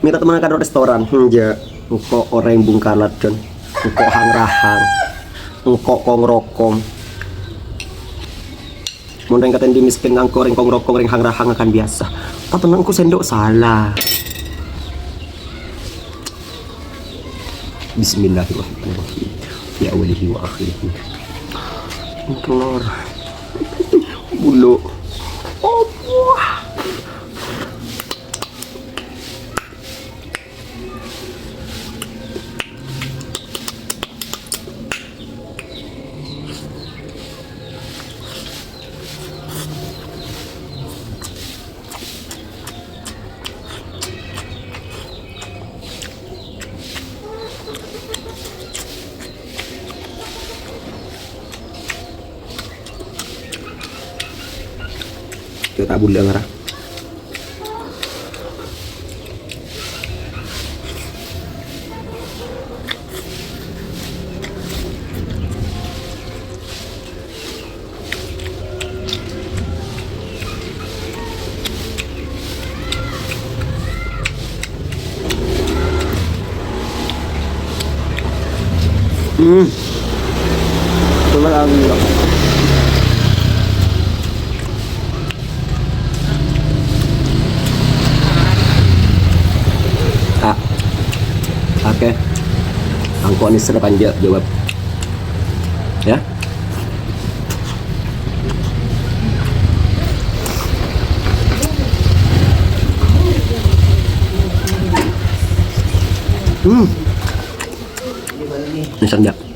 minta teman kan restoran ya engkau orang bungkalat John engkau hangrahang engkau kongrokong mau katain di miskin engkau orang kongrokong orang hangrahang akan biasa tapi engkau sendok salah. Bismillahirrahmanirrahim ya awalihi wa akhirihi telur bulu oh kita tak boleh marah. Coba lagi loh. Oke, angkot ini serap panjang jawab, ya. Ini sanjak.